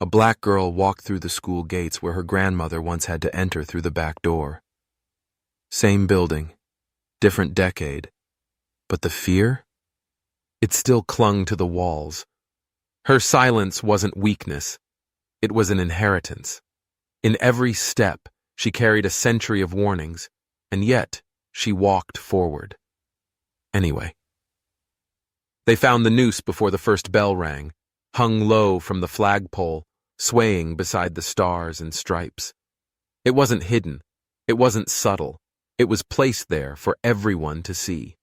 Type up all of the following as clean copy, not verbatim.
A black girl walked through the school gates where her grandmother once had to enter through the back door. Same building, different decade. But the fear? It still clung to the walls. Her silence wasn't weakness. It was an inheritance. In every step, she carried a century of warnings, and yet she walked forward. Anyway. They found the noose before the first bell rang, hung low from the flagpole, swaying beside the stars and stripes. It wasn't hidden. It wasn't subtle. It was placed there for everyone to see.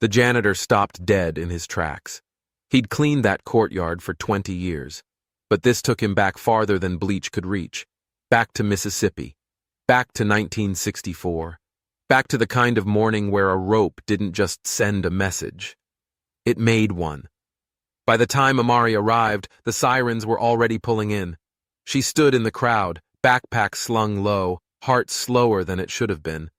The janitor stopped dead in his tracks. He'd cleaned that courtyard for 20 years, but this took him back farther than bleach could reach, back to Mississippi, back to 1964, back to the kind of morning where a rope didn't just send a message. It made one. By the time Amari arrived, the sirens were already pulling in. She stood in the crowd, backpack slung low, heart slower than it should have been.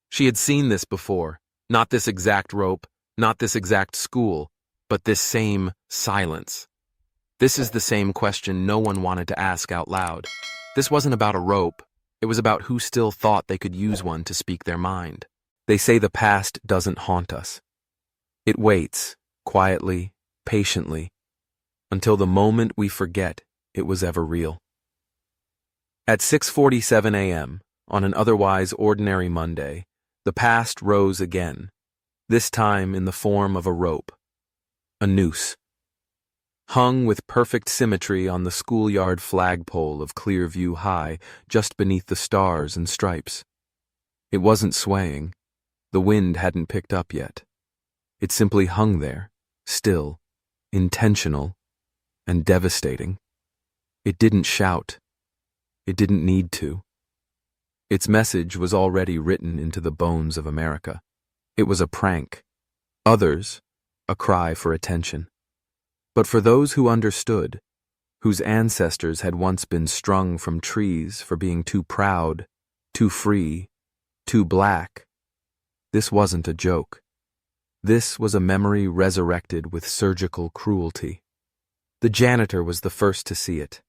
She had seen this before, not this exact rope, not this exact school, but this same silence. This is the same question no one wanted to ask out loud. This wasn't about a rope. It was about who still thought they could use one to speak their mind. They say the past doesn't haunt us. It waits, quietly, patiently, until the moment we forget it was ever real. At 6:47 a.m., on an otherwise ordinary Monday, the past rose again, this time in the form of a rope, a noose. Hung with perfect symmetry on the schoolyard flagpole of Clearview High, just beneath the stars and stripes. It wasn't swaying. The wind hadn't picked up yet. It simply hung there, still, intentional, and devastating. It didn't shout. It didn't need to. Its message was already written into the bones of America. It was a prank. Others, a cry for attention. But for those who understood, whose ancestors had once been strung from trees for being too proud, too free, too black, this wasn't a joke. This was a memory resurrected with surgical cruelty. The janitor was the first to see it.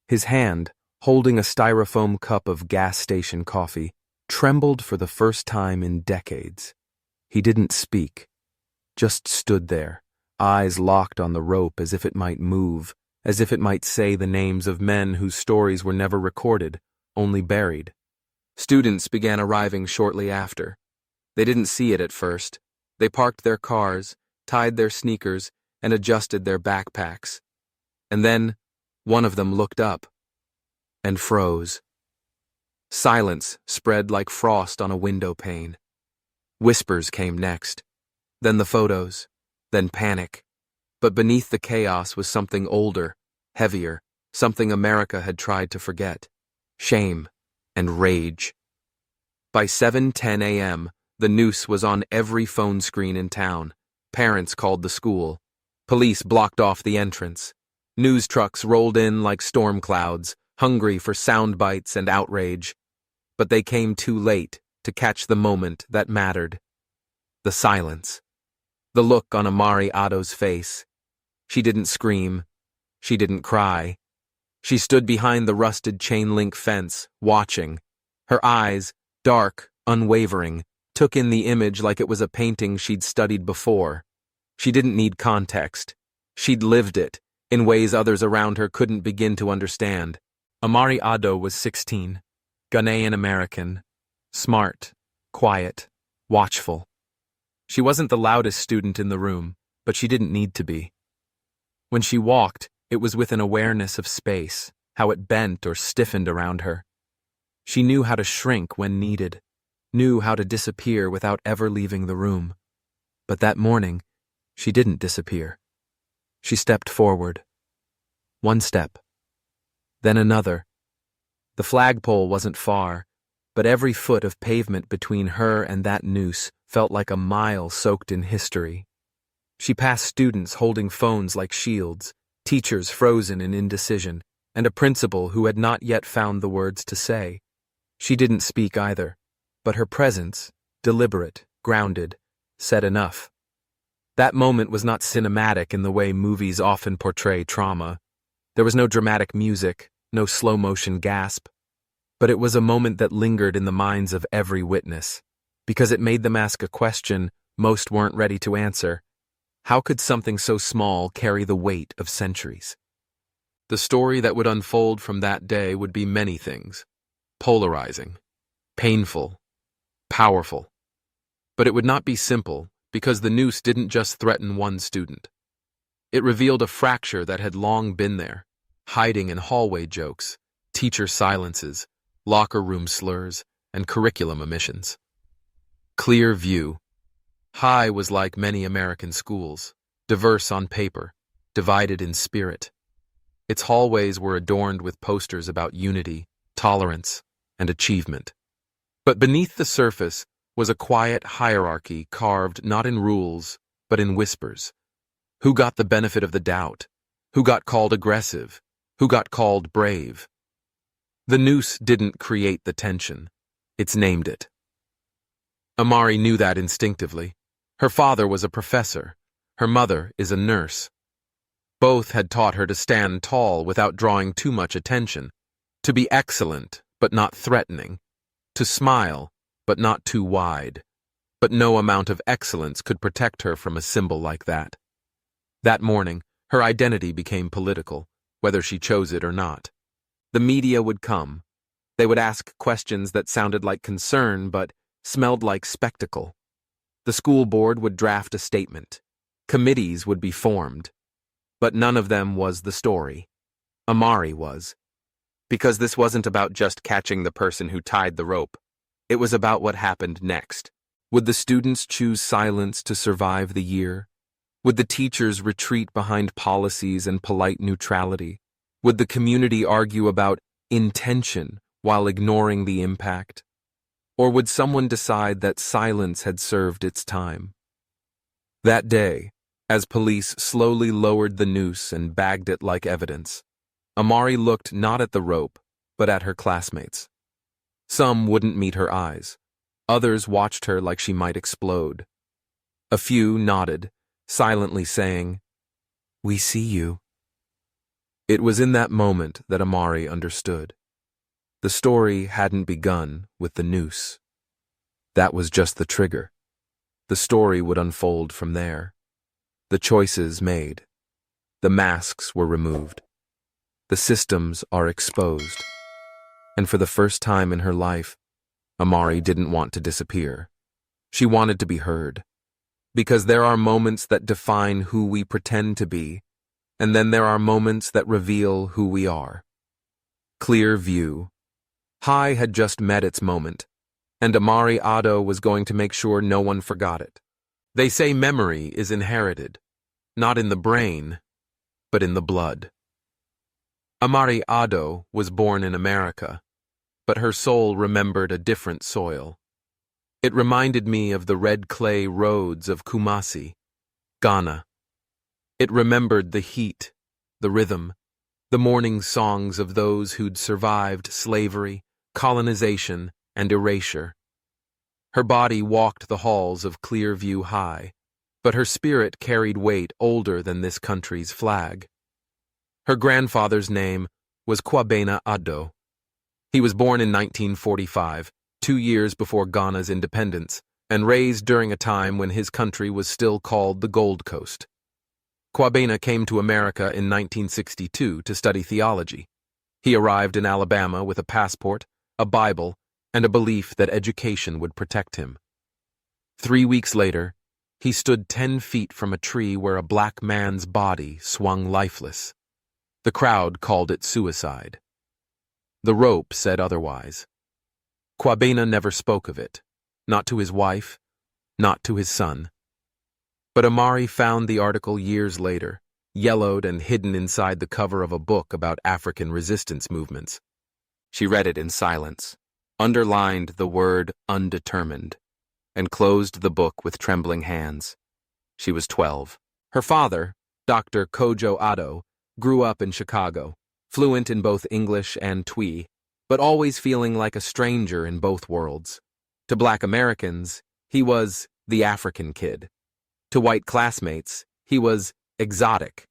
His hand, holding a styrofoam cup of gas station coffee, trembled for the first time in decades. He didn't speak, just stood there, eyes locked on the rope as if it might move, as if it might say the names of men whose stories were never recorded, only buried. Students began arriving shortly after. They didn't see it at first. They parked their cars, tied their sneakers, and adjusted their backpacks. And then, one of them looked up and froze. Silence spread like frost on a window pane. Whispers came next, then the photos, then panic. But beneath the chaos was something older, heavier, something America had tried to forget. Shame and rage. By 7:10 a.m., the noose was on every phone screen in town. Parents called the school. Police blocked off the entrance. News trucks rolled in like storm clouds, hungry for sound bites and outrage. But they came too late to catch the moment that mattered. The silence. The look on Amari Addo's face. She didn't scream. She didn't cry. She stood behind the rusted chain-link fence, watching. Her eyes, dark, unwavering, took in the image like it was a painting she'd studied before. She didn't need context. She'd lived it, in ways others around her couldn't begin to understand. Amari Addo was 16, Ghanaian American, smart, quiet, watchful. She wasn't the loudest student in the room, but she didn't need to be. When she walked, it was with an awareness of space, how it bent or stiffened around her. She knew how to shrink when needed, knew how to disappear without ever leaving the room. But that morning, she didn't disappear. She stepped forward. One step. Then another. The flagpole wasn't far, but every foot of pavement between her and that noose felt like a mile soaked in history. She passed students holding phones like shields, teachers frozen in indecision, and a principal who had not yet found the words to say. She didn't speak either, but her presence, deliberate, grounded, said enough. That moment was not cinematic in the way movies often portray trauma. There was no dramatic music, no slow-motion gasp, but it was a moment that lingered in the minds of every witness, because it made them ask a question most weren't ready to answer. How could something so small carry the weight of centuries? The story that would unfold from that day would be many things: polarizing, painful, powerful. But it would not be simple, because the noose didn't just threaten one student. It revealed a fracture that had long been there, hiding in hallway jokes, teacher silences, locker room slurs, and curriculum omissions. Clear view. High was like many American schools, diverse on paper, divided in spirit. Its hallways were adorned with posters about unity, tolerance, and achievement. But beneath the surface was a quiet hierarchy carved not in rules, but in whispers. Who got the benefit of the doubt? Who got called aggressive? Who got called brave? The noose didn't create the tension. It's named it. Amari knew that instinctively. Her father was a professor. Her mother is a nurse. Both had taught her to stand tall without drawing too much attention, to be excellent but not threatening, to smile but not too wide. But no amount of excellence could protect her from a symbol like that. That morning, her identity became political, whether she chose it or not. The media would come. They would ask questions that sounded like concern but smelled like spectacle. The school board would draft a statement. Committees would be formed. But none of them was the story. Amari was. Because this wasn't about just catching the person who tied the rope. It was about what happened next. Would the students choose silence to survive the year? Would the teachers retreat behind policies and polite neutrality? Would the community argue about intention while ignoring the impact? Or would someone decide that silence had served its time? That day, as police slowly lowered the noose and bagged it like evidence, Amari looked not at the rope, but at her classmates. Some wouldn't meet her eyes. Others watched her like she might explode. A few nodded, silently saying, "We see you." It was in that moment that Amari understood. The story hadn't begun with the noose. That was just the trigger. The story would unfold from there. The choices made. The masks were removed. The systems are exposed. And for the first time in her life, Amari didn't want to disappear. She wanted to be heard. Because there are moments that define who we pretend to be, and then there are moments that reveal who we are. Clear view. High had just met its moment, and Amari Addo was going to make sure no one forgot it. They say memory is inherited, not in the brain, but in the blood. Amari Addo was born in America, but her soul remembered a different soil. It reminded me of the red clay roads of Kumasi, Ghana. It remembered the heat, the rhythm, the morning songs of those who'd survived slavery, colonization, and erasure. Her body walked the halls of Clearview High, but her spirit carried weight older than this country's flag. Her grandfather's name was Kwabena Addo. He was born in 1945, 2 years before Ghana's independence, and raised during a time when his country was still called the Gold Coast. Kwabena came to America in 1962 to study theology. He arrived in Alabama with a passport, a Bible, and a belief that education would protect him. 3 weeks later, he stood 10 feet from a tree where a black man's body swung lifeless. The crowd called it suicide. The rope said otherwise. Kwabena never spoke of it, not to his wife, not to his son. But Amari found the article years later, yellowed and hidden inside the cover of a book about African resistance movements. She read it in silence, underlined the word undetermined, and closed the book with trembling hands. She was 12. Her father, Dr. Kojo Addo, grew up in Chicago, fluent in both English and Twi, but always feeling like a stranger in both worlds. To Black Americans, he was the African kid. To white classmates, he was exotic.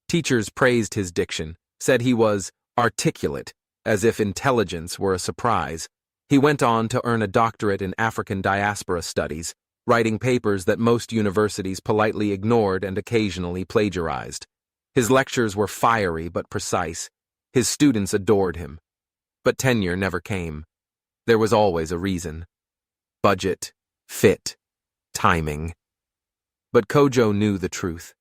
Teachers praised his diction, said he was articulate, as if intelligence were a surprise. He went on to earn a doctorate in African diaspora studies, writing papers that most universities politely ignored and occasionally plagiarized. His lectures were fiery but precise. His students adored him. But tenure never came. There was always a reason. Budget, fit, timing. But Kojo knew the truth.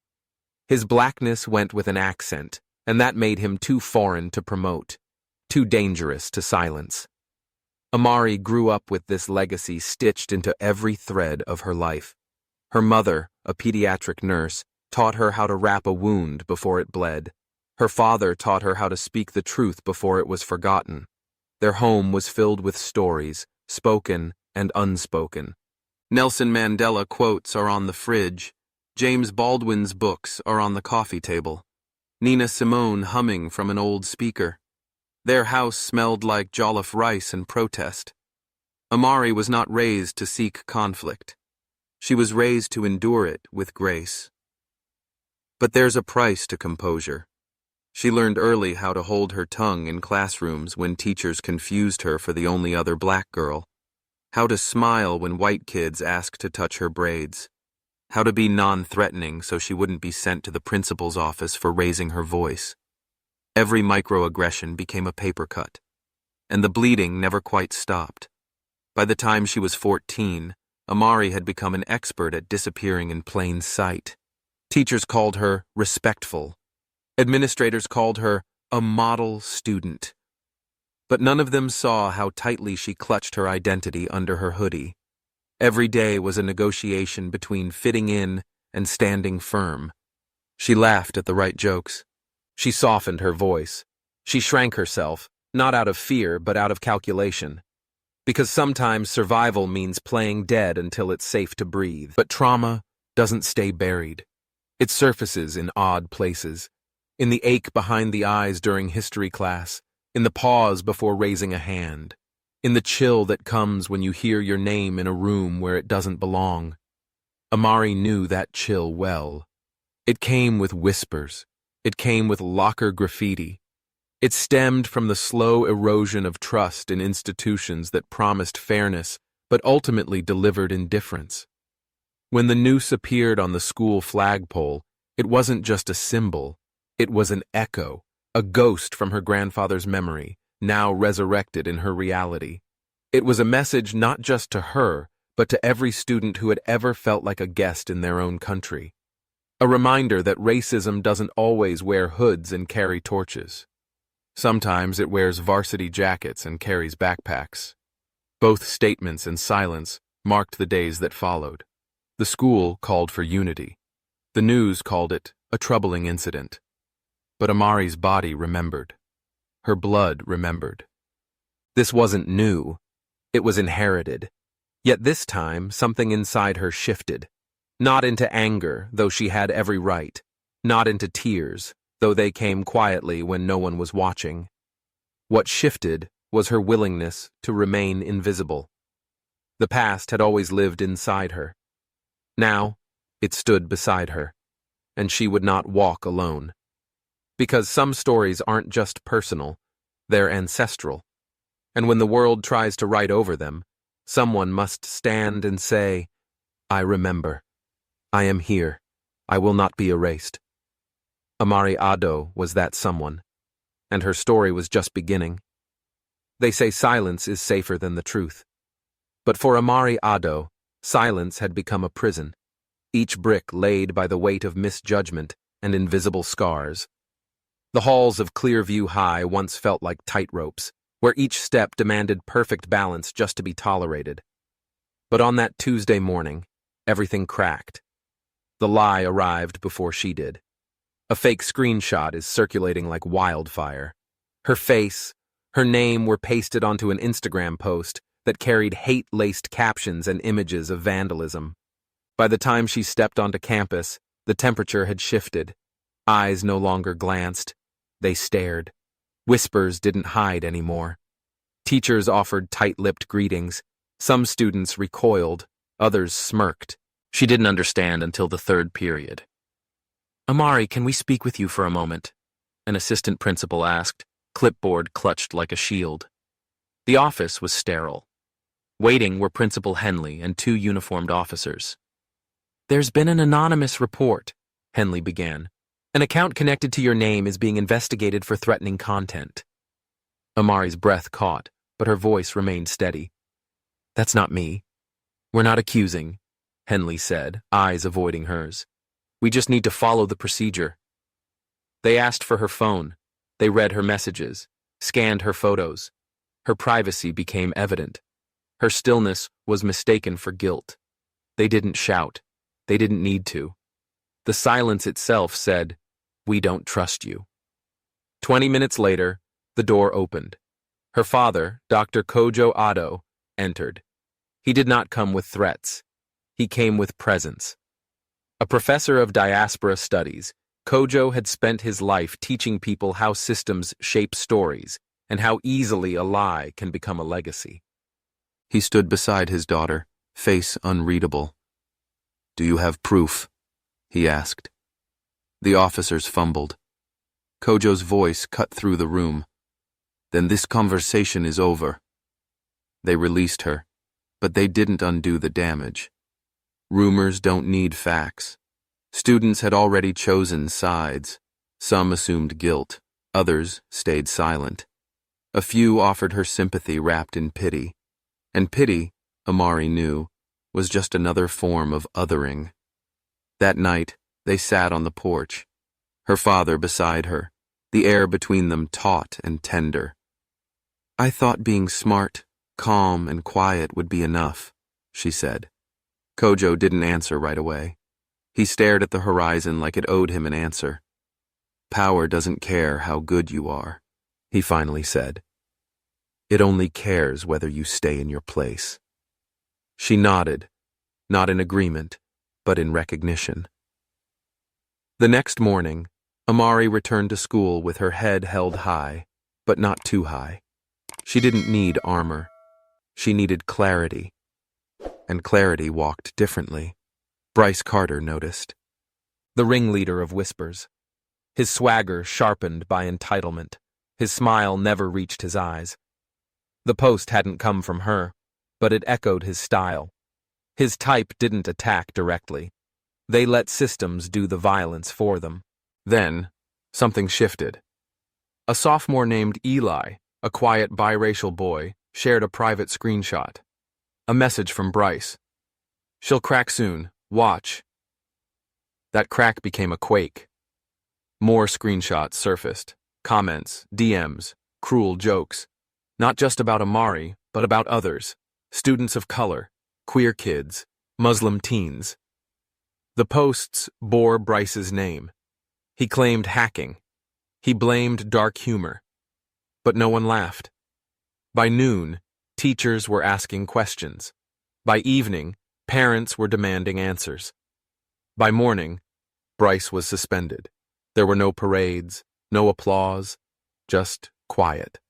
His blackness went with an accent, and that made him too foreign to promote, too dangerous to silence. Amari grew up with this legacy stitched into every thread of her life. Her mother, a pediatric nurse, taught her how to wrap a wound before it bled. Her father taught her how to speak the truth before it was forgotten. Their home was filled with stories, spoken and unspoken. Nelson Mandela quotes are on the fridge. James Baldwin's books are on the coffee table. Nina Simone humming from an old speaker. Their house smelled like jollof rice and protest. Amari was not raised to seek conflict. She was raised to endure it with grace. But there's a price to composure. She learned early how to hold her tongue in classrooms when teachers confused her for the only other black girl, how to smile when white kids asked to touch her braids, how to be non-threatening so she wouldn't be sent to the principal's office for raising her voice. Every microaggression became a paper cut, and the bleeding never quite stopped. By the time she was 14, Amari had become an expert at disappearing in plain sight. Teachers called her respectful. Administrators called her a model student. But none of them saw how tightly she clutched her identity under her hoodie. Every day was a negotiation between fitting in and standing firm. She laughed at the right jokes. She softened her voice. She shrank herself, not out of fear, but out of calculation. Because sometimes survival means playing dead until it's safe to breathe. But trauma doesn't stay buried. It surfaces in odd places. In the ache behind the eyes during history class, in the pause before raising a hand, in the chill that comes when you hear your name in a room where it doesn't belong. Amari knew that chill well. It came with whispers. It came with locker graffiti. It stemmed from the slow erosion of trust in institutions that promised fairness but ultimately delivered indifference. When the noose appeared on the school flagpole, it wasn't just a symbol. It was an echo, a ghost from her grandfather's memory, now resurrected in her reality. It was a message not just to her, but to every student who had ever felt like a guest in their own country. A reminder that racism doesn't always wear hoods and carry torches. Sometimes it wears varsity jackets and carries backpacks. Both statements and silence marked the days that followed. The school called for unity. The news called it a troubling incident. But Amari's body remembered. Her blood remembered. This wasn't new. It was inherited. Yet this time, something inside her shifted. Not into anger, though she had every right. Not into tears, though they came quietly when no one was watching. What shifted was her willingness to remain invisible. The past had always lived inside her. Now, it stood beside her, and she would not walk alone. Because some stories aren't just personal, they're ancestral. And when the world tries to write over them, someone must stand and say, "I remember. I am here. I will not be erased." Amari Addo was that someone, and her story was just beginning. They say silence is safer than the truth. But for Amari Addo, silence had become a prison, each brick laid by the weight of misjudgment and invisible scars. The halls of Clearview High once felt like tightropes, where each step demanded perfect balance just to be tolerated. But on that Tuesday morning, everything cracked. The lie arrived before she did. A fake screenshot is circulating like wildfire. Her face, her name were pasted onto an Instagram post that carried hate-laced captions and images of vandalism. By the time she stepped onto campus, the temperature had shifted. Eyes no longer glanced. They stared. Whispers didn't hide anymore. Teachers offered tight-lipped greetings. Some students recoiled. Others smirked. She didn't understand until the third period. "Amari, can we speak with you for a moment?" an assistant principal asked, clipboard clutched like a shield. The office was sterile. Waiting were Principal Henley and two uniformed officers. "There's been an anonymous report," Henley began. "An account connected to your name is being investigated for threatening content." Amari's breath caught, but her voice remained steady. "That's not me. We're not accusing," Henley said, eyes avoiding hers. "We just need to follow the procedure." They asked for her phone. They read her messages, scanned her photos. Her privacy became evident. Her stillness was mistaken for guilt. They didn't shout. They didn't need to. The silence itself said, "We don't trust you." 20 minutes later, the door opened. Her father, Dr. Kojo Addo, entered. He did not come with threats. He came with presence. A professor of diaspora studies, Kojo had spent his life teaching people how systems shape stories and how easily a lie can become a legacy. He stood beside his daughter, face unreadable. "Do you have proof?" he asked. The officers fumbled. Kojo's voice cut through the room. "Then this conversation is over." They released her, but they didn't undo the damage. Rumors don't need facts. Students had already chosen sides. Some assumed guilt, others stayed silent. A few offered her sympathy wrapped in pity. And pity, Amari knew, was just another form of othering. That night, they sat on the porch, her father beside her, the air between them taut and tender. "I thought being smart, calm, and quiet would be enough," she said. Kojo didn't answer right away. He stared at the horizon like it owed him an answer. "Power doesn't care how good you are," he finally said. "It only cares whether you stay in your place." She nodded, not in agreement, but in recognition. The next morning, Amari returned to school with her head held high, but not too high. She didn't need armor. She needed clarity. And clarity walked differently. Bryce Carter noticed. The ringleader of whispers. His swagger sharpened by entitlement. His smile never reached his eyes. The post hadn't come from her, but it echoed his style. His type didn't attack directly. They let systems do the violence for them. Then, something shifted. A sophomore named Eli, a quiet biracial boy, shared a private screenshot. A message from Bryce. "She'll crack soon. Watch." That crack became a quake. More screenshots surfaced. Comments, DMs, cruel jokes. Not just about Amari, but about others. Students of color, queer kids, Muslim teens. The posts bore Bryce's name. He claimed hacking. He blamed dark humor. But no one laughed. By noon, teachers were asking questions. By evening, parents were demanding answers. By morning, Bryce was suspended. There were no parades, no applause, just quiet.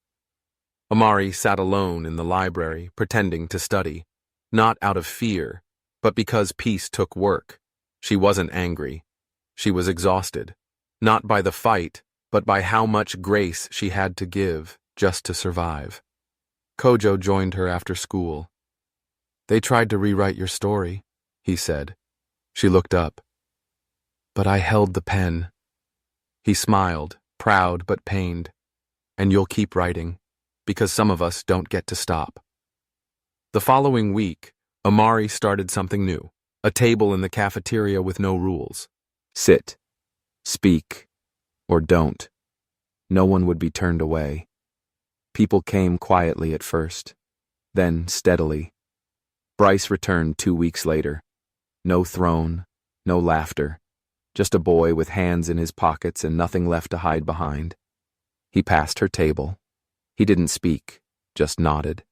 Amari sat alone in the library, pretending to study, not out of fear, but because peace took work. She wasn't angry. She was exhausted, not by the fight, but by how much grace she had to give just to survive. Kojo joined her after school. "They tried to rewrite your story," he said. She looked up. "But I held the pen." He smiled, proud but pained. "And you'll keep writing, because some of us don't get to stop." The following week, Amari started something new, a table in the cafeteria with no rules. Sit, speak, or don't. No one would be turned away. People came quietly at first, then steadily. Bryce returned 2 weeks later. No throne, no laughter, just a boy with hands in his pockets and nothing left to hide behind. He passed her table. He didn't speak, just nodded.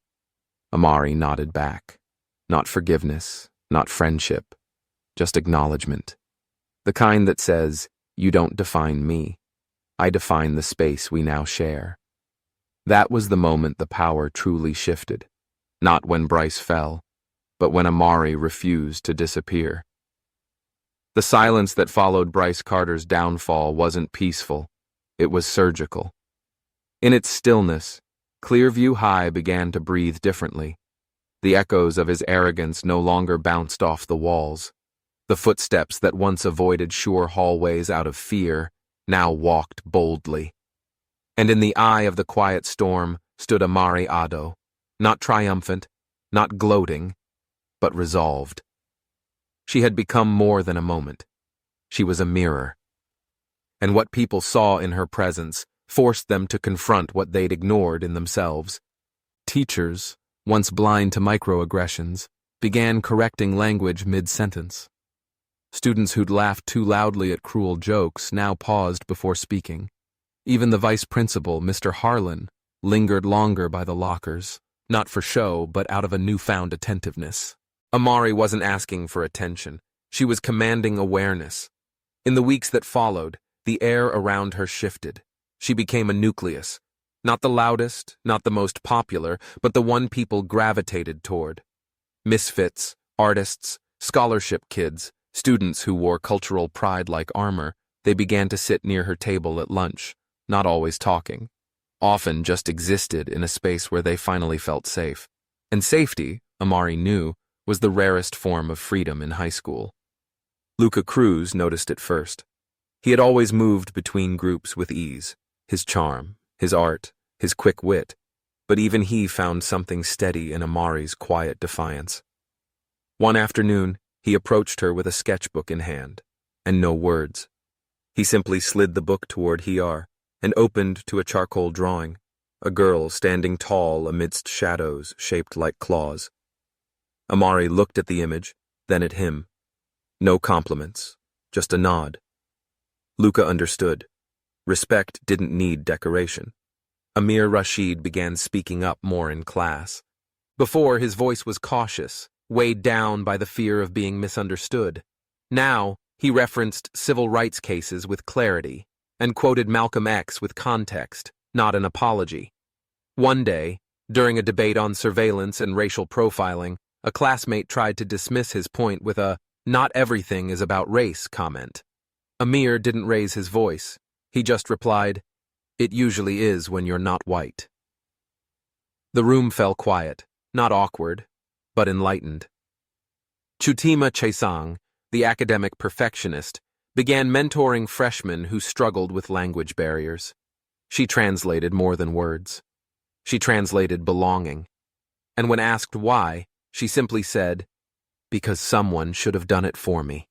Amari nodded back. Not forgiveness, not friendship, just acknowledgement. The kind that says, "You don't define me. I define the space we now share." That was the moment the power truly shifted. Not when Bryce fell, but when Amari refused to disappear. The silence that followed Bryce Carter's downfall wasn't peaceful. It was surgical. In its stillness, Clearview High began to breathe differently. The echoes of his arrogance no longer bounced off the walls. The footsteps that once avoided sure hallways out of fear now walked boldly. And in the eye of the quiet storm stood Amari Addo, not triumphant, not gloating, but resolved. She had become more than a moment. She was a mirror. And what people saw in her presence forced them to confront what they'd ignored in themselves. Teachers, once blind to microaggressions, began correcting language mid-sentence. Students who'd laughed too loudly at cruel jokes now paused before speaking. Even the vice principal, Mr. Harlan, lingered longer by the lockers, not for show, but out of a newfound attentiveness. Amari wasn't asking for attention. She was commanding awareness. In the weeks that followed, the air around her shifted. She became a nucleus. Not the loudest, not the most popular, but the one people gravitated toward. Misfits, artists, scholarship kids, students who wore cultural pride like armor, they began to sit near her table at lunch, not always talking. Often just existed in a space where they finally felt safe. And safety, Amari knew, was the rarest form of freedom in high school. Luca Cruz noticed it first. He had always moved between groups with ease, his charm, his art, his quick wit, but even he found something steady in Amari's quiet defiance. One afternoon, he approached her with a sketchbook in hand, and no words. He simply slid the book toward her and opened to a charcoal drawing, a girl standing tall amidst shadows shaped like claws. Amari looked at the image, then at him. No compliments, just a nod. Luca understood. Respect didn't need decoration. Amir Rashid began speaking up more in class. Before, his voice was cautious, weighed down by the fear of being misunderstood. Now, he referenced civil rights cases with clarity and quoted Malcolm X with context, not an apology. One day, during a debate on surveillance and racial profiling, a classmate tried to dismiss his point with a "not everything is about race" comment. Amir didn't raise his voice. He just replied, "It usually is when you're not white." The room fell quiet, not awkward, but enlightened. Chutima Chesang, the academic perfectionist, began mentoring freshmen who struggled with language barriers. She translated more than words. She translated belonging. And when asked why, she simply said, "Because someone should have done it for me."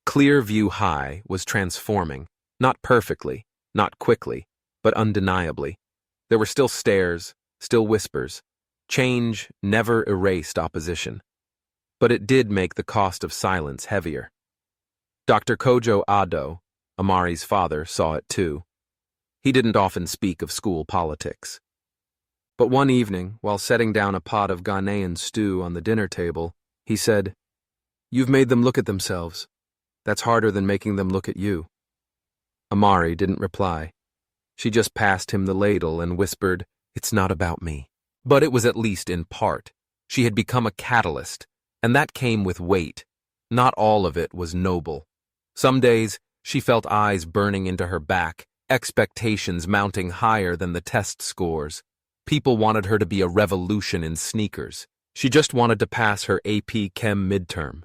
Clearview High was transforming, not perfectly, not quickly, but undeniably. There were still stares, still whispers. Change never erased opposition. But it did make the cost of silence heavier. Dr. Kojo Addo, Amari's father, saw it too. He didn't often speak of school politics. But one evening, while setting down a pot of Ghanaian stew on the dinner table, he said, "You've made them look at themselves. That's harder than making them look at you." Amari didn't reply. She just passed him the ladle and whispered, "It's not about me." But it was at least in part. She had become a catalyst, and that came with weight. Not all of it was noble. Some days, she felt eyes burning into her back, expectations mounting higher than the test scores. People wanted her to be a revolution in sneakers. She just wanted to pass her AP Chem midterm.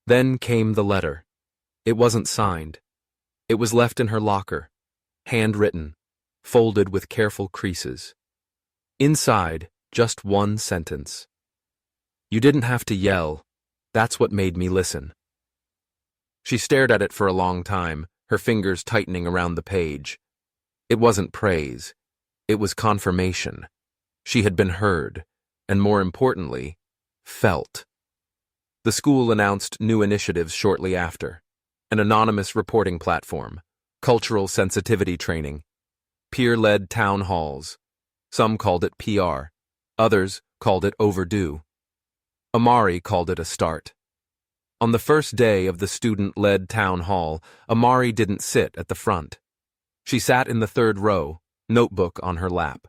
Then came the letter. It wasn't signed. It was left in her locker, handwritten, folded with careful creases. Inside, just one sentence. "You didn't have to yell. That's what made me listen." She stared at it for a long time, her fingers tightening around the page. It wasn't praise. It was confirmation. She had been heard, and more importantly, felt. The school announced new initiatives shortly after. An anonymous reporting platform, cultural sensitivity training, peer-led town halls. Some called it PR. Others called it overdue. Amari called it a start. On the first day of the student-led town hall, Amari didn't sit at the front. She sat in the third row, notebook on her lap.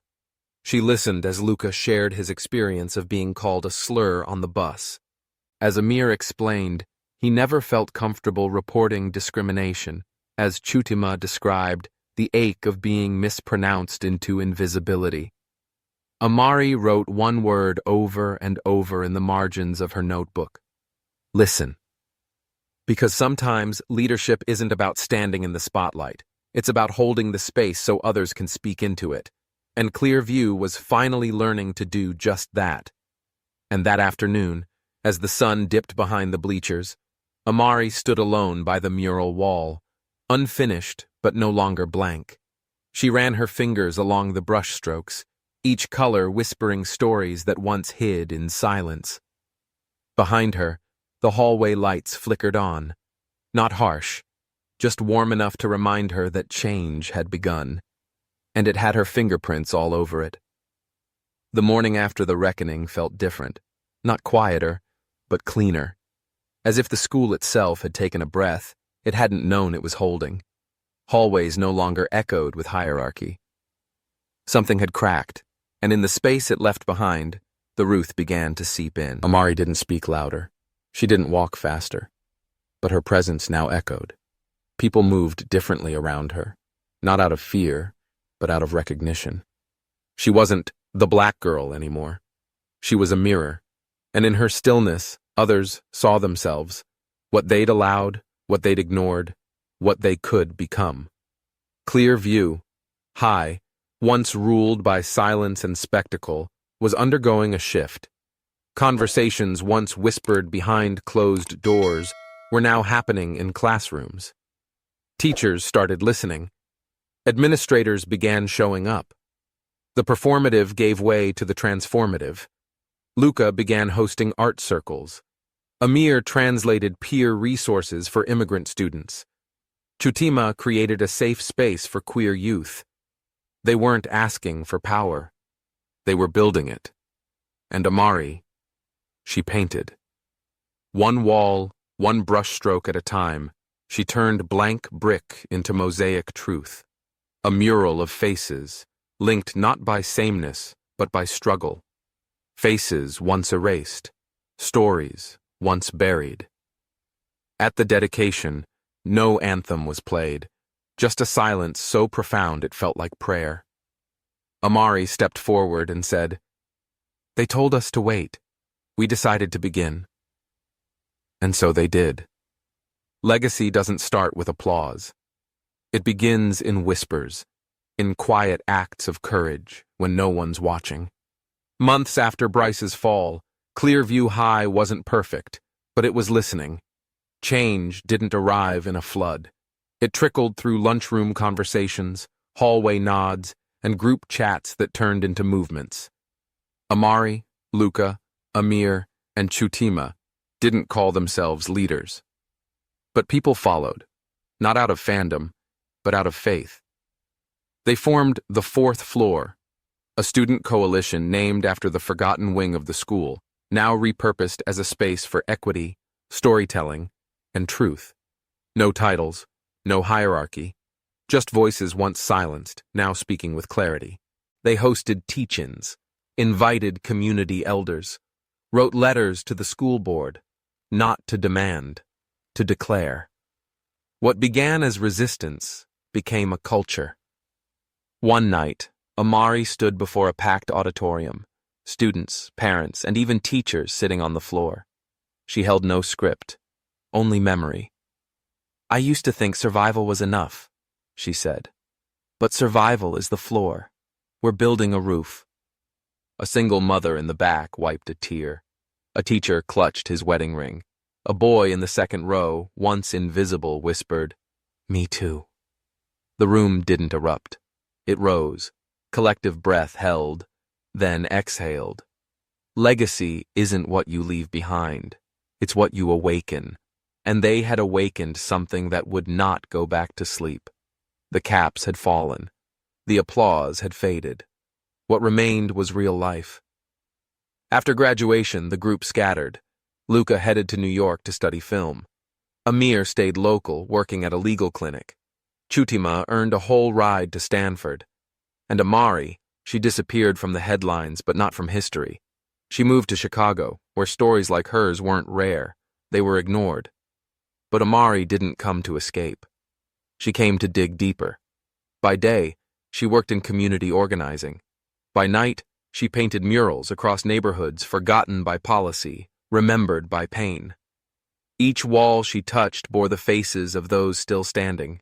She listened as Luca shared his experience of being called a slur on the bus. As Amir explained, he never felt comfortable reporting discrimination. As Chutima described, the ache of being mispronounced into invisibility. Amari wrote one word over and over in the margins of her notebook. Listen. Because sometimes leadership isn't about standing in the spotlight. It's about holding the space so others can speak into it. And Clearview was finally learning to do just that. And that afternoon, as the sun dipped behind the bleachers, Amari stood alone by the mural wall, unfinished but no longer blank. She ran her fingers along the brushstrokes, each color whispering stories that once hid in silence. Behind her, the hallway lights flickered on, not harsh, just warm enough to remind her that change had begun, and it had her fingerprints all over it. The morning after the reckoning felt different, not quieter, but cleaner. As if the school itself had taken a breath it hadn't known it was holding. Hallways no longer echoed with hierarchy. Something had cracked, and in the space it left behind, the Ruth began to seep in. Amari didn't speak louder. She didn't walk faster. But her presence now echoed. People moved differently around her, not out of fear, but out of recognition. She wasn't the black girl anymore. She was a mirror, and in her stillness, others saw themselves, what they'd allowed, what they'd ignored, what they could become. Clearview, high, once ruled by silence and spectacle, was undergoing a shift. Conversations once whispered behind closed doors were now happening in classrooms. Teachers started listening. Administrators began showing up. The performative gave way to the transformative. Luca began hosting art circles. Amir translated peer resources for immigrant students. Chutima created a safe space for queer youth. They weren't asking for power. They were building it. And Amari, she painted. One wall, one brushstroke at a time, she turned blank brick into mosaic truth. A mural of faces, linked not by sameness, but by struggle. Faces once erased, stories once buried. At the dedication, no anthem was played, just a silence so profound it felt like prayer. Amari stepped forward and said, "They told us to wait. We decided to begin." And so they did. Legacy doesn't start with applause. It begins in whispers, in quiet acts of courage when no one's watching. Months after Bryce's fall, Clearview High wasn't perfect, but it was listening. Change didn't arrive in a flood. It trickled through lunchroom conversations, hallway nods, and group chats that turned into movements. Amari, Luca, Amir, and Chutima didn't call themselves leaders. But people followed, not out of fandom, but out of faith. They formed the Fourth Floor, a student coalition named after the forgotten wing of the school, now repurposed as a space for equity, storytelling, and truth. No titles, no hierarchy, just voices once silenced, now speaking with clarity. They hosted teach-ins, invited community elders, wrote letters to the school board, not to demand, to declare. What began as resistance became a culture. One night, Amari stood before a packed auditorium, students, parents, and even teachers sitting on the floor. She held no script, only memory. "I used to think survival was enough," she said. "But survival is the floor. We're building a roof." A single mother in the back wiped a tear. A teacher clutched his wedding ring. A boy in the second row, once invisible, whispered, "Me too." The room didn't erupt. It rose. Collective breath held, then exhaled. Legacy isn't what you leave behind. It's what you awaken. And they had awakened something that would not go back to sleep. The caps had fallen. The applause had faded. What remained was real life. After graduation, the group scattered. Luca headed to New York to study film. Amir stayed local, working at a legal clinic. Chutima earned a whole ride to Stanford. And Amari, she disappeared from the headlines but not from history. She moved to Chicago, where stories like hers weren't rare. They were ignored. But Amari didn't come to escape. She came to dig deeper. By day, she worked in community organizing. By night, she painted murals across neighborhoods forgotten by policy, remembered by pain. Each wall she touched bore the faces of those still standing: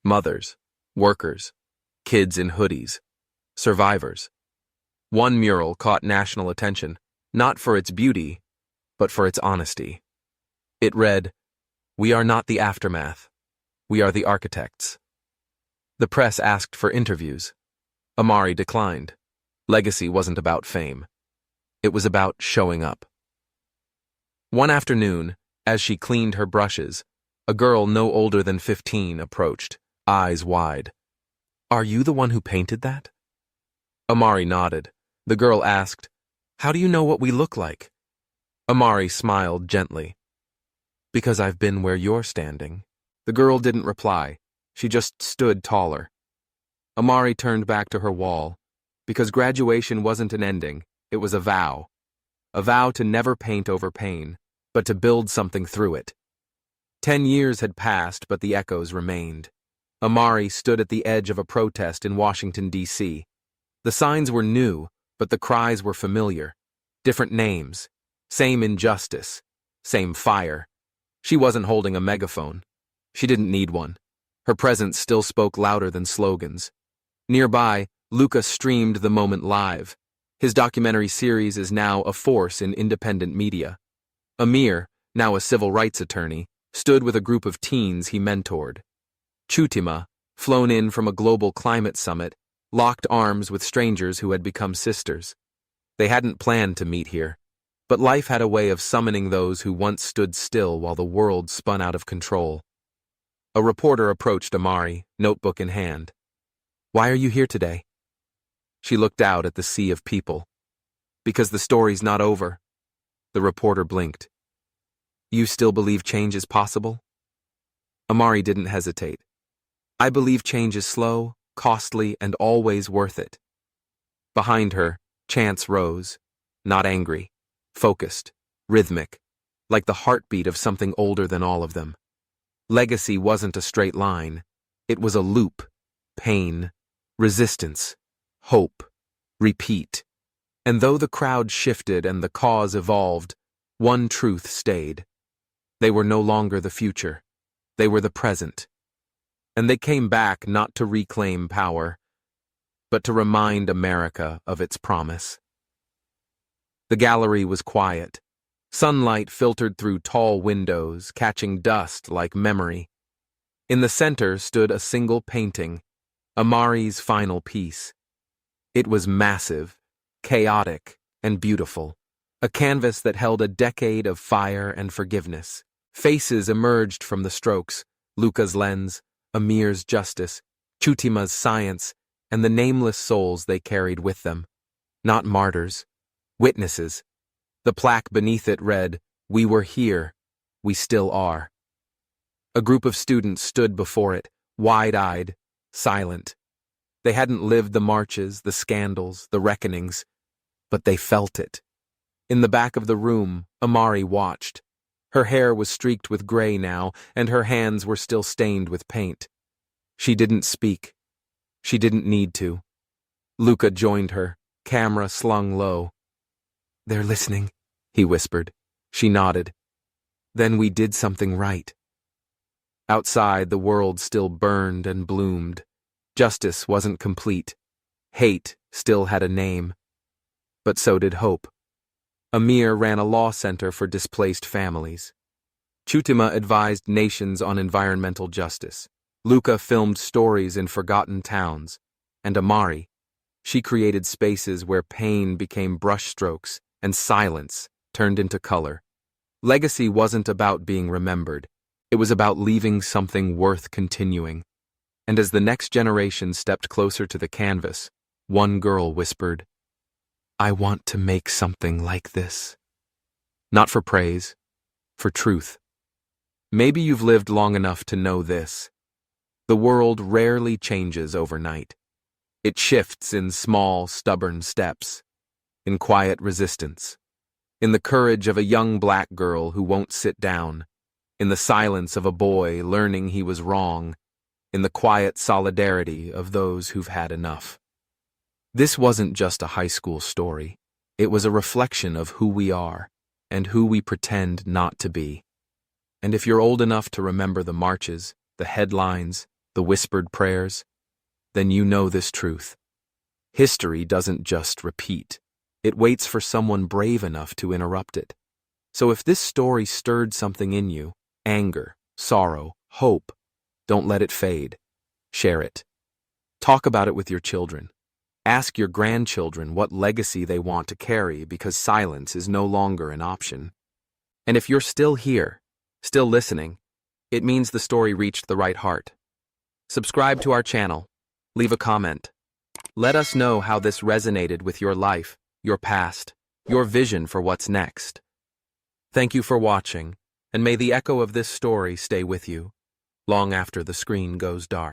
mothers, workers, kids in hoodies, survivors. One mural caught national attention, not for its beauty, but for its honesty. It read, "We are not the aftermath. We are the architects." The press asked for interviews. Amari declined. Legacy wasn't about fame. It was about showing up. One afternoon, as she cleaned her brushes, a girl no older than 15 approached, eyes wide. "Are you the one who painted that?" Amari nodded. The girl asked, "How do you know what we look like?" Amari smiled gently. "Because I've been where you're standing." The girl didn't reply. She just stood taller. Amari turned back to her wall. Because graduation wasn't an ending, it was a vow. A vow to never paint over pain, but to build something through it. 10 years had passed, but the echoes remained. Amari stood at the edge of a protest in Washington, D.C. The signs were new, but the cries were familiar. Different names, same injustice, same fire. She wasn't holding a megaphone. She didn't need one. Her presence still spoke louder than slogans. Nearby, Luca streamed the moment live. His documentary series is now a force in independent media. Amir, now a civil rights attorney, stood with a group of teens he mentored. Chutima, flown in from a global climate summit, locked arms with strangers who had become sisters. They hadn't planned to meet here, but life had a way of summoning those who once stood still while the world spun out of control. A reporter approached Amari, notebook in hand. "Why are you here today?" She looked out at the sea of people. "Because the story's not over." The reporter blinked. "You still believe change is possible?" Amari didn't hesitate. "I believe change is slow, costly, and always worth it." Behind her, chants rose, not angry, focused, rhythmic, like the heartbeat of something older than all of them. Legacy wasn't a straight line. It was a loop: pain, resistance, hope, repeat. And though the crowd shifted and the cause evolved, one truth stayed. They were no longer the future. They were the present. And they came back not to reclaim power, but to remind America of its promise. The gallery was quiet. Sunlight filtered through tall windows, catching dust like memory. In the center stood a single painting, Amari's final piece. It was massive, chaotic, and beautiful, a canvas that held a decade of fire and forgiveness. Faces emerged from the strokes: Luca's lens, Amir's justice, Chutima's science, and the nameless souls they carried with them. Not martyrs, witnesses. The plaque beneath it read, "We were here, we still are." A group of students stood before it, wide-eyed, silent. They hadn't lived the marches, the scandals, the reckonings, but they felt it. In the back of the room, Amari watched. Her hair was streaked with gray now, and her hands were still stained with paint. She didn't speak. She didn't need to. Luca joined her, camera slung low. "They're listening," he whispered. She nodded. "Then we did something right." Outside, the world still burned and bloomed. Justice wasn't complete. Hate still had a name. But so did hope. Amir ran a law center for displaced families. Chutima advised nations on environmental justice. Luca filmed stories in forgotten towns. And Amari, she created spaces where pain became brushstrokes and silence turned into color. Legacy wasn't about being remembered. It was about leaving something worth continuing. And as the next generation stepped closer to the canvas, one girl whispered, "I want to make something like this." Not for praise, for truth. Maybe you've lived long enough to know this. The world rarely changes overnight. It shifts in small, stubborn steps, in quiet resistance, in the courage of a young black girl who won't sit down, in the silence of a boy learning he was wrong, in the quiet solidarity of those who've had enough. This wasn't just a high school story. It was a reflection of who we are and who we pretend not to be. And if you're old enough to remember the marches, the headlines, the whispered prayers, then you know this truth. History doesn't just repeat. It waits for someone brave enough to interrupt it. So if this story stirred something in you, anger, sorrow, hope, don't let it fade. Share it. Talk about it with your children. Ask your grandchildren what legacy they want to carry, because silence is no longer an option. And if you're still here, still listening, it means the story reached the right heart. Subscribe to our channel. Leave a comment. Let us know how this resonated with your life, your past, your vision for what's next. Thank you for watching, and may the echo of this story stay with you long after the screen goes dark.